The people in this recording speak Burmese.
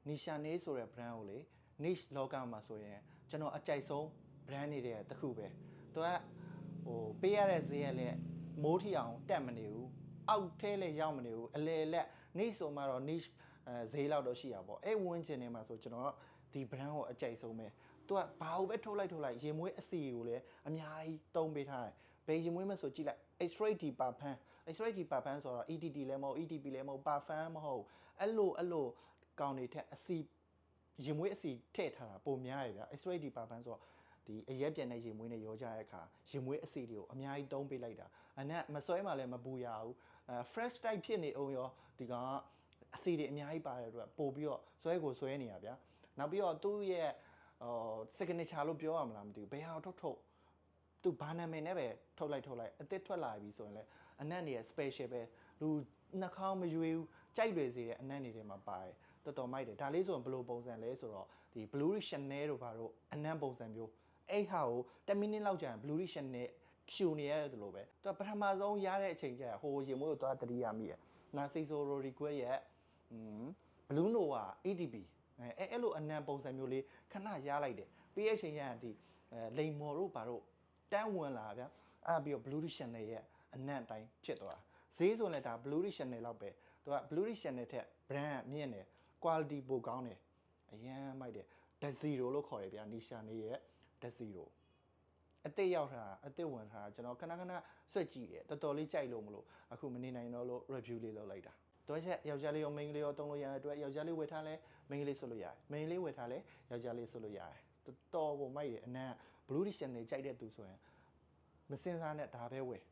Nishane ဆိုတဲ့ brand ကိုလေ niche လောကမှာဆိုရင်ကျွန်တော်အကြိုက်ဆုံး brand နေတဲ့တစ်ခုပဲသူကဟိုပေးရတဲ့ဈေးရလဲမိုးထီအောင်တက်မနေဘူးအောက်ထဲလဲရောက်မနေဘူးအလေလက် niche ဆိုမှတော့ niche ဈေးလောက်တော့ရှိရပါဘောအဲ့ဝန်းကျင်ထဲမှာဆိုကျွန်တော်ဒီ brand ကိုအကြိုက်ဆုံးပဲသူကဘာလို့ပဲထုတ်လိုက်ရေမွေးအစီကိုလည်းအများကြီးတုံးပေးထားတယ်ဘယ်ရေမွေးမဆိုကြည့်လိုက် X-ray D ပါဖန်း X-ray D ပါဖန်းဆိုတော့ ETT လည်းမဟုတ် ETP လည်းမဟုတ်ပါဖန်းမဟုတ်အဲ့လိုကောင်းနေတဲ့အစီရေမွေးအစီထည့်ထားတာပုံများရဗျာ X-ray D ပါဖန်းဆိုတော့ဒီအရက်ပြန်တဲ့ရေမွေးနဲ့ရောကြတဲ့အခါရေမွေးအစီတွေကိုအများကြီးတုံးပေးလိုက်တာအနက်မဆွဲမှလည်းမပူရဘူးfresh type ဖြစ်နေအောင်ရောဒီကောင်ကအစီတွေအများကြီးပါတဲ့အတွက်ပို့ပြီးတော့ဆွဲနေရဗျာနောက်ပြီးတော့သူ့ရဲ့signature လို့ပြောရမလားမသိဘူးဘယ်ဟာထုတ်သူဘာနာမည်နဲ့ပဲထုတ်လိုက်အသစ်ထွက်လာပြီဆိုရင်လည်းအနက်နေရ special ပဲလူနှာခေါင်းမရွေးဘူးကြိုက်လွယ်စေတဲ့အနက်နေတွေမှာပါတယ်တော်တော်မိုက်တယ်ဒါလေးဆိုရင်ဘယ်လိုပုံစံလဲဆိုတော့ဒီ Blue Chanel တို့ဘာတို့အနက်ပုံစံမျိုးအဲ့ဟာကို10 minute လောက်ကြာရင် Blue Chanel ဖြူနေရတယ်လို့ပဲသူပထမဆုံးရတဲ့အချိန်ကျဟိုရေမိုးကိုသွားတတိယမိရနာစီဆိုရိုရီကွဲရဲ့Blue Nova EDP အဲ့လိုအနံပုံစံမျိုးလေးခဏရလိုက်တယ်ပြီးတဲ့အချိန်ကျရင်ဒီလိန်မော်တို့ဘာတို့တန်းဝင်လာဗျာအဲ့ပြီးတော့ Blue Chanel ရဲ့အနံအတိုင်းဖြစ်သွားဈေးဆိုရင်လည်းဒါ Blue Chanel လောက်ပဲသူက Blue Chanel ထက် brand မြင့်တယ် quality ပိုကောင်းတယ်အရန်မိုက်တယ် Zero လို့ခေါ်တယ်ဗျာ Nisha နေရဲ့ Zero အစ်စ်ရောက်တာအစ်စ်ဝင်တာကျွန်တော်ခဏဆွက်ကြည့်တယ်တော်တော်လေးကြိုက်လို့မလို့အခုမနေနိုင်တော့လို့ review လေးလုပ်လိုက်တာတော့ချက်ယောက်ျားလေးရောမိန်းကလေးရောတုံးလို့ရတဲ့အတွက်ယောက်ျားလေးဝယ်ထားလဲမိန်းကလေးဆွလို့ရတယ်မိန်းကလေးဝယ်ထားလဲယောက်ျားလေးဆွလို့ရတယ်တော်ပုံမိုက်တယ်အနံ Blue Chanel ကြိုက်တဲ့သူဆိုရင်မစင်စားနဲ့ဒါပဲဝယ်